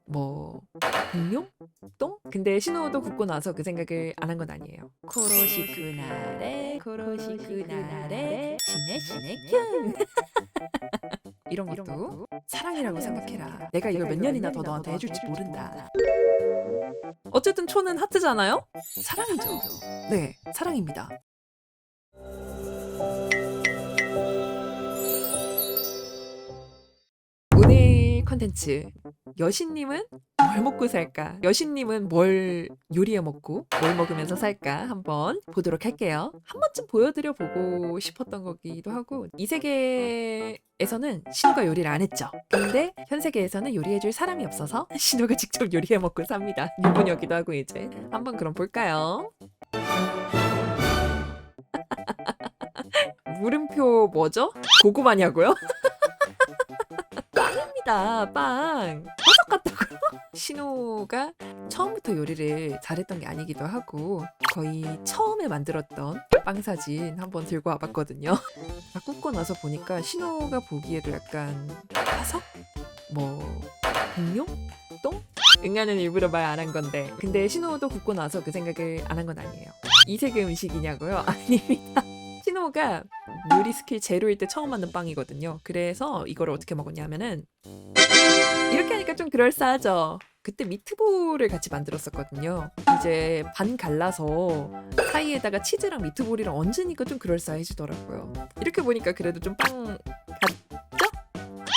뭐 공룡? 똥? 근데 신호도 굽고 나서 그 생각을 안 한 건 아니에요. 코로시 그날에 코로시 그날에 시네 큐 이런 것도 사랑이라고 생각해라. 내가 이걸 몇 년이나 더 너한테 해줄지 모른다. 어쨌든 초는 하트잖아요? 사랑이죠. 네, 사랑입니다. 오늘 컨텐츠 여신님은 뭘 먹고 살까? 여신님은 뭘 요리해 먹고 뭘 먹으면서 살까? 한번 보도록 할게요. 한 번쯤 보여드려 보고 싶었던 거기도 하고 이 세계에서는 신우가 요리를 안 했죠. 근데 현 세계에서는 요리해줄 사람이 없어서 신우가 직접 요리해 먹고 삽니다. 유부녀기도 하고 이제 한번 그럼 볼까요? 물음표 뭐죠? 고구마냐고요? 빵입니다. 빵. 버섯 같다고요? 신호가 처음부터 요리를 잘했던 게 아니기도 하고 거의 처음에 만들었던 빵 사진 한번 들고 와봤거든요. 다 굽고 나서 보니까 신호가 보기에도 약간 화석? 뭐 공룡? 똥? 응아는 일부러 말 안 한 건데 근데 신호도 굽고 나서 그 생각을 안 한 건 아니에요. 이 세계 음식이냐고요? 아닙니다. 신호가 요리 스킬 제로일 때 처음 만든 빵이거든요. 그래서 이걸 어떻게 먹었냐면은 이렇게 하니까 좀 그럴싸하죠. 그때 미트볼을 같이 만들었었거든요. 이제 반 갈라서 사이에다가 치즈랑 미트볼이랑 얹으니까 좀 그럴싸해지더라고요. 이렇게 보니까 그래도 좀 빵 같죠?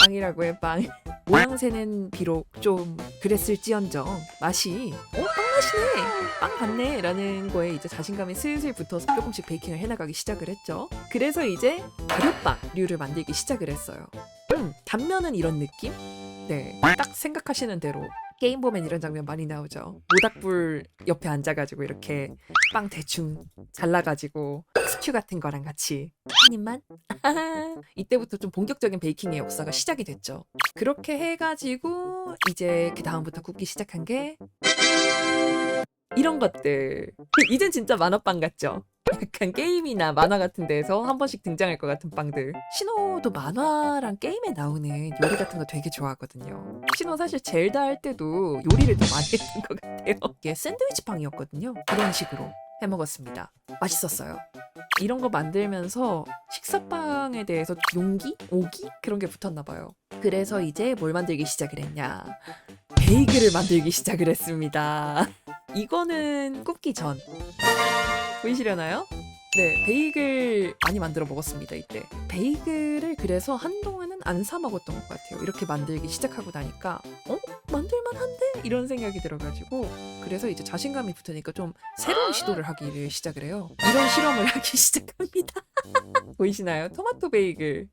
빵이라고 해 빵. 모양새는 비록 좀 그랬을지언정 맛이 빵 맛이네 빵 같네 라는 거에 이제 자신감이 슬슬 붙어서 조금씩 베이킹을 해나가기 시작을 했죠. 그래서 이제 발효빵류를 만들기 시작을 했어요. 단면은 이런 느낌? 네, 딱 생각하시는 대로 게임 보면 이런 장면 많이 나오죠. 모닥불 옆에 앉아가지고 이렇게 빵 대충 잘라가지고 스튜 같은 거랑 같이 한 입만? 이때부터 좀 본격적인 베이킹의 역사가 시작이 됐죠. 그렇게 해가지고 이제 그 다음부터 굽기 시작한 게 이런 것들. 이젠 진짜 만화빵 같죠? 약간 게임이나 만화 같은 데서 한 번씩 등장할 것 같은 빵들. 신호도 만화랑 게임에 나오는 요리 같은 거 되게 좋아하거든요. 신호 사실 젤다 할 때도 요리를 좀 많이 했던 것 같아요. 이게 샌드위치 빵이었거든요. 그런 식으로 해 먹었습니다. 맛있었어요. 이런 거 만들면서 식사빵에 대해서 용기? 오기? 그런 게 붙었나 봐요. 그래서 이제 뭘 만들기 시작을 했냐. 베이글을 만들기 시작을 했습니다. 이거는 굽기 전. 보이시려나요? 네, 베이글 많이 만들어 먹었습니다, 이때. 베이글을 그래서 한동안은 안 사 먹었던 것 같아요. 이렇게 만들기 시작하고 나니까, 만들만 한데? 이런 생각이 들어가지고, 그래서 이제 자신감이 붙으니까 좀 새로운 시도를 하기를 시작을 해요. 이런 실험을 하기 시작합니다. 보이시나요? 토마토 베이글.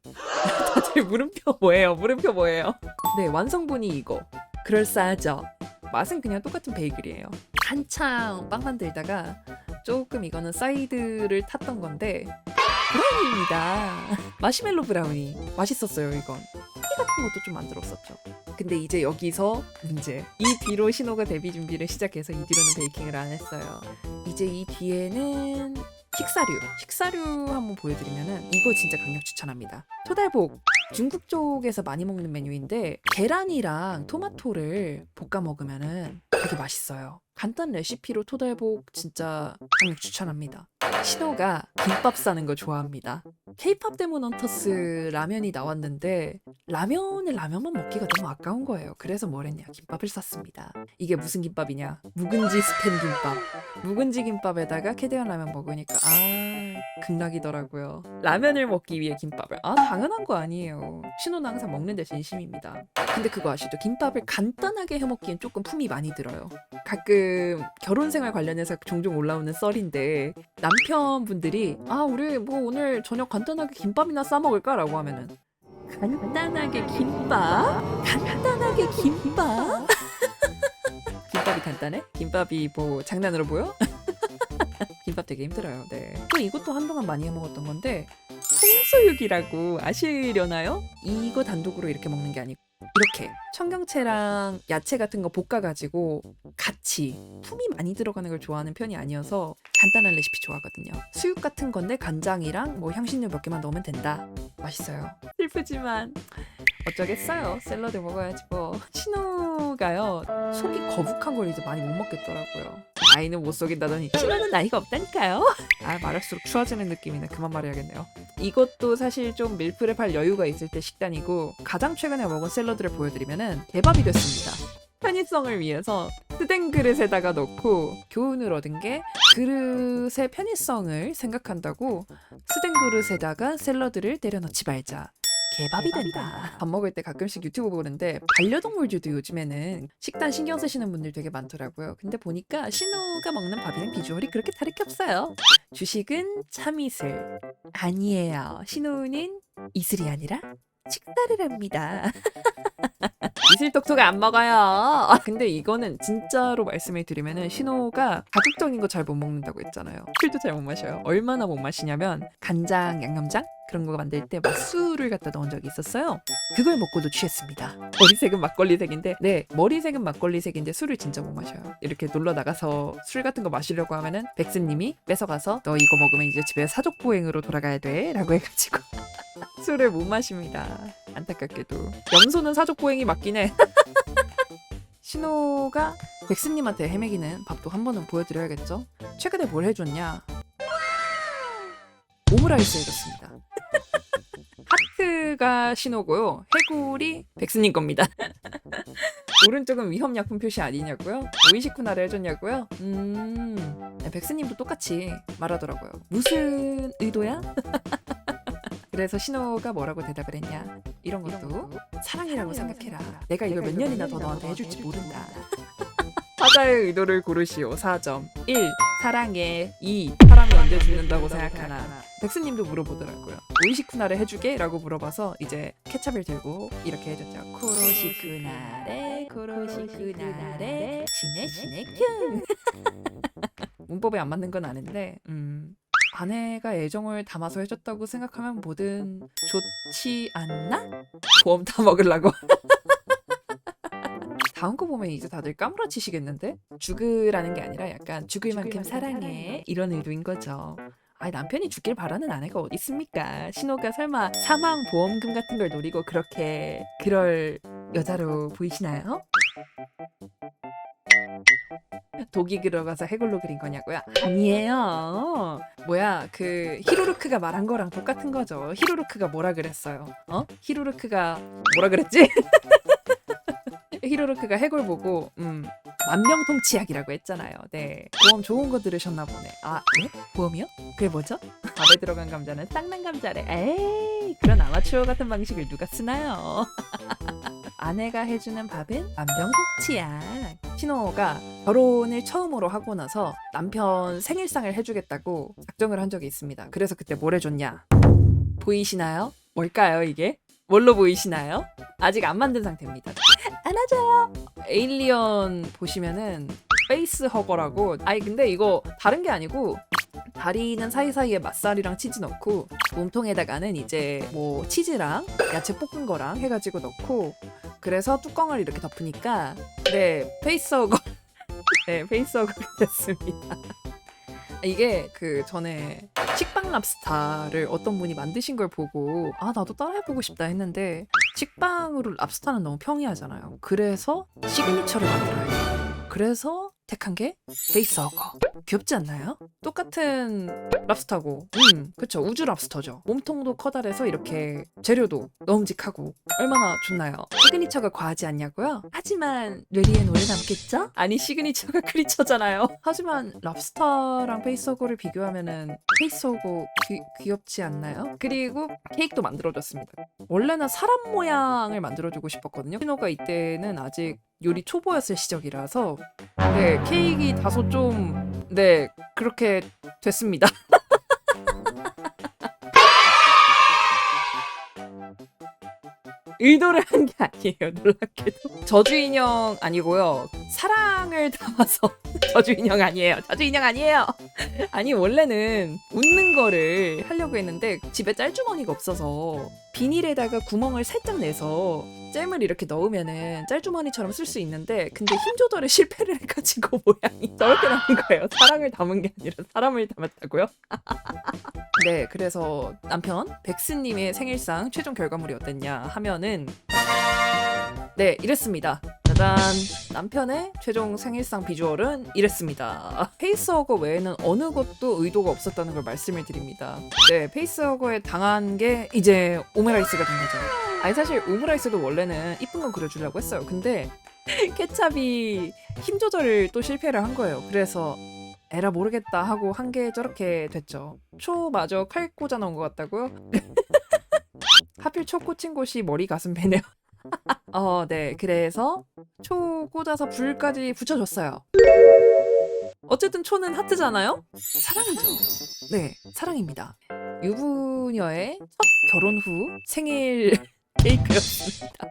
다들 물음표 뭐예요? 물음표 뭐예요? 네, 완성본이 이거. 그럴싸하죠? 맛은 그냥 똑같은 베이글이에요. 한창 빵 만들다가 조금 이거는 사이드를 탔던 건데 브라우니입니다. 마시멜로 브라우니. 맛있었어요, 이건. 쿠키 같은 것도 좀 만들었었죠. 근데 이제 여기서 문제. 이 뒤로 신호가 데뷔 준비를 시작해서 이 뒤로는 베이킹을 안 했어요. 이제 이 뒤에는 식사류 한번 보여드리면은 이거 진짜 강력 추천합니다. 토달복. 중국 쪽에서 많이 먹는 메뉴인데 계란이랑 토마토를 볶아 먹으면은 되게 맛있어요. 간단 레시피로 토달복 진짜 강력 추천합니다. 신호가 김밥 싸는 거 좋아합니다. K-pop 데몬 헌터스 라면이 나왔는데 라면만 먹기가 너무 아까운 거예요. 그래서 뭘 했냐? 김밥을 쌌습니다. 이게 무슨 김밥이냐? 묵은지 스팸 김밥. 묵은지 김밥에다가 캐대언 라면 먹으니까 극락이더라고요. 라면을 먹기 위해 김밥을. 당연한 거 아니에요. 신호는 항상 먹는 데 진심입니다. 근데 그거 아시죠? 김밥을 간단하게 해먹기엔 조금 품이 많이 들어요. 가끔 결혼 생활 관련해서 종종 올라오는 썰인데 남편분들이 우리 뭐 오늘 저녁 간단하게 김밥이나 싸 먹을까? 라고 하면은 간단하게 김밥? 간단하게 김밥? 김밥이 간단해? 김밥이 뭐 장난으로 보여? 김밥 되게 힘들어요. 네. 또 이것도 한동안 많이 해 먹었던 건데 홍수육이라고 아시려나요? 이거 단독으로 이렇게 먹는 게 아니고 이렇게 청경채랑 야채 같은 거 볶아가지고 같이 품이 많이 들어가는 걸 좋아하는 편이 아니어서 간단한 레시피 좋아하거든요. 수육 같은 건데 간장이랑 뭐 향신료 몇 개만 넣으면 된다. 맛있어요. 슬프지만 어쩌겠어요. 샐러드 먹어야지 뭐. 신우가요 속이 거북한 걸 이제 많이 못 먹겠더라고요. 나이는 못 속인다더니 신우는 나이가 없다니까요. 아 말할수록 추워지는 느낌이네. 그만 말해야겠네요. 이것도 사실 좀 밀프렙 할 여유가 있을 때 식단이고 가장 최근에 먹은 샐러드를 보여드리면은 대박이 됐습니다. 편의성을 위해서 스텐 그릇에다가 넣고 교훈을 얻은 게 그릇의 편의성을 생각한다고 스텐 그릇에다가 샐러드를 때려 넣지 말자. 개밥이 된다. 밥 먹을 때 가끔씩 유튜브 보는데 반려동물들도 요즘에는 식단 신경 쓰시는 분들 되게 많더라고요. 근데 보니까 신우가 먹는 밥이랑 비주얼이 그렇게 다를 게 없어요. 주식은 참이슬. 아니에요. 신우는 이슬이 아니라 식사를 합니다. 이슬톡톡 안 먹어요. 근데 이거는 진짜로 말씀을 드리면은 신호가 자극적인 거 잘 못 먹는다고 했잖아요. 술도 잘 못 마셔요. 얼마나 못 마시냐면 간장, 양념장 그런 거 만들 때 맛술을 갖다 넣은 적이 있었어요. 그걸 먹고도 취했습니다. 머리색은 막걸리색인데 머리색은 막걸리색인데 술을 진짜 못 마셔요. 이렇게 놀러 나가서 술 같은 거 마시려고 하면은 백스님이 뺏어가서 너 이거 먹으면 이제 집에 사족보행으로 돌아가야 돼 라고 해가지고 술을 못 마십니다. 안타깝게도. 염소는 사족보행이 맞긴 해. 신호가 백스님한테 헤매기는 밥도 한 번은 보여드려야겠죠? 최근에 뭘 해줬냐? 오므라이스 해줬습니다. 하트가 신호고요. 해골이 백스님 겁니다. 오른쪽은 위험약품 표시 아니냐고요? 오이시쿠나를 해줬냐고요? 백스님도 똑같이 말하더라고요. 무슨 의도야? 그래서 신호가 뭐라고 대답을 했냐? 이런 것도 사랑이라고 생각해라. 내가 이걸 몇 년이나 더 너한테 해줄지 모른다. 사자의 의도를 고르시오. 4점. 1. 사랑해. 2. 사람이 언제 죽는다고 생각하나. 백스님도 물어보더라고요. 오이시쿠나를 해주게? 라고 물어봐서 이제 케찹을 들고 이렇게 해줬죠. 코로시쿠나레 코로시쿠나레 시네 큐. 문법에 안 맞는 건 아는데 아내가 애정을 담아서 해줬다고 생각하면 뭐든 좋지 않나? 보험 다 먹으려고. 다음 거 보면 이제 다들 까무러치시겠는데? 죽으라는 게 아니라 약간 죽을 만큼 사랑해 이런 의도인 거죠. 아니 남편이 죽길 바라는 아내가 어디 있습니까? 신호가 설마 사망보험금 같은 걸 노리고 그렇게 그럴 여자로 보이시나요? 독이 들어가서 해골로 그린 거냐고요? 아니에요. 뭐야 그 히로루크가 말한 거랑 똑같은 거죠. 히로루크가 뭐라 그랬어요? 히로루크가 뭐라 그랬지? 히로루크가 해골 보고 만병통치약이라고 했잖아요. 네. 보험 좋은 거 들으셨나 보네. 아, 네? 보험이요? 그게 뭐죠? 밥에 들어간 감자는 쌍난 감자래. 에이, 그런 아마추어 같은 방식을 누가 쓰나요? 아내가 해주는 밥은 만병통치약. 신호가 결혼을 처음으로 하고 나서 남편 생일상을 해주겠다고 작정을 한 적이 있습니다. 그래서 그때 뭘 해줬냐? 보이시나요? 뭘까요 이게? 뭘로 보이시나요? 아직 안 만든 상태입니다. 안아줘요. 에일리언 보시면은 페이스 허거라고. 아니 근데 이거 다른 게 아니고 다리는 사이사이에 맛살이랑 치즈 넣고 몸통에다가는 이제 뭐 치즈랑 야채 볶은 거랑 해가지고 넣고 그래서 뚜껑을 이렇게 덮으니까 네 페이스허거. 네 페이스허거가 됐습니다. 이게 그 전에 식빵 랍스타를 어떤 분이 만드신 걸 보고 아 나도 따라해보고 싶다 했는데 식빵으로 랍스타는 너무 평이하잖아요. 그래서 시그니처를 만들어야 돼요. 그래서 택한 게 페이스허거. 귀엽지 않나요? 똑같은 랍스타고 그쵸 우주 랍스터죠. 몸통도 커다래서 이렇게 재료도 넣음직하고 얼마나 좋나요? 시그니처가 과하지 않냐고요? 하지만 뇌리엔 오래 남겠죠? 아니 시그니처가 크리처잖아요. 하지만 랍스타랑 페이스허거를 비교하면은 페이스허거 귀엽지 않나요? 그리고 케이크도 만들어줬습니다. 원래는 사람 모양을 만들어주고 싶었거든요. 신호가 이때는 아직 요리 초보였을 시절이라서 네 케이크 다소 좀 네 그렇게 됐습니다. 의도를 한 게 아니에요. 놀랍게도. 저주인형 아니고요. 사랑을 담아서 저주인형 아니에요. 저주인형 아니에요. 아니 원래는 웃는 거를 하려고 했는데 집에 짤주머니가 없어서 비닐에다가 구멍을 살짝 내서 잼을 이렇게 넣으면은 짤주머니처럼 쓸 수 있는데 근데 힘 조절에 실패를 해가지고 모양이 저렇게 나온 거예요. 사랑을 담은 게 아니라 사람을 담았다고요? 네, 그래서 남편 백스님의 생일상 최종 결과물이 어땠냐 하면은 네, 이랬습니다. 짜잔! 남편의 최종 생일상 비주얼은 이랬습니다. 페이스허거 외에는 어느 것도 의도가 없었다는 걸 말씀을 드립니다. 네, 페이스허거에 당한 게 이제 오므라이스가 된 거죠. 아니 사실 오므라이스도 원래는 이쁜 거 그려주려고 했어요. 근데 케찹이 힘 조절을 또 실패를 한 거예요. 그래서 에라 모르겠다 하고 한 게 저렇게 됐죠. 초마저 칼 꽂아 놓은 것 같다고요? 하필 초 꽂힌 곳이 머리 가슴 배네요. 네. 그래서 초 꽂아서 불까지 붙여줬어요. 어쨌든 초는 하트잖아요? 사랑이죠. 네, 사랑입니다. 유부녀의 첫 결혼 후 생일 케이크였습니다.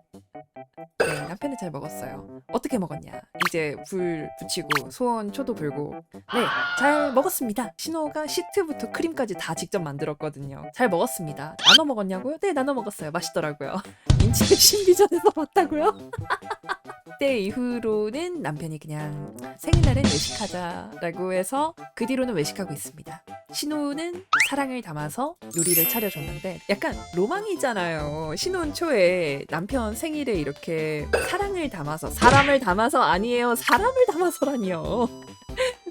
네, 남편이 잘 먹었어요. 어떻게 먹었냐? 이제 불 붙이고 소원 초도 불고 네, 잘 먹었습니다. 신호가 시트부터 크림까지 다 직접 만들었거든요. 잘 먹었습니다. 나눠 먹었냐고요? 네, 나눠 먹었어요. 맛있더라고요. 인치를 신비전에서 봤다고요? 그때 이후로는 남편이 그냥 생일날은 외식하자라고 해서 그 뒤로는 외식하고 있습니다. 신호는 사랑을 담아서 요리를 차려줬는데 약간 로망이잖아요. 신혼 초에 남편 생일에 이렇게 사랑을 담아서 사람을 담아서 아니에요. 사람을 담아서라니요.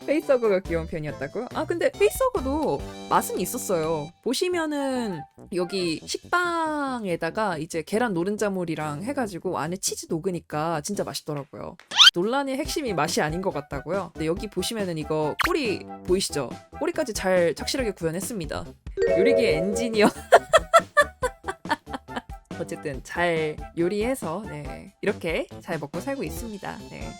페이스허거가 귀여운 편이었다고요? 아 근데 페이스허거도 맛은 있었어요. 보시면은 여기 식빵에다가 이제 계란 노른자물이랑 해가지고 안에 치즈 녹으니까 진짜 맛있더라고요. 논란의 핵심이 맛이 아닌 것 같다고요? 근데 여기 보시면은 이거 꼬리 보이시죠? 꼬리까지 잘 착실하게 구현했습니다. 요리기의 엔지니어. 어쨌든 잘 요리해서 네, 이렇게 잘 먹고 살고 있습니다. 네.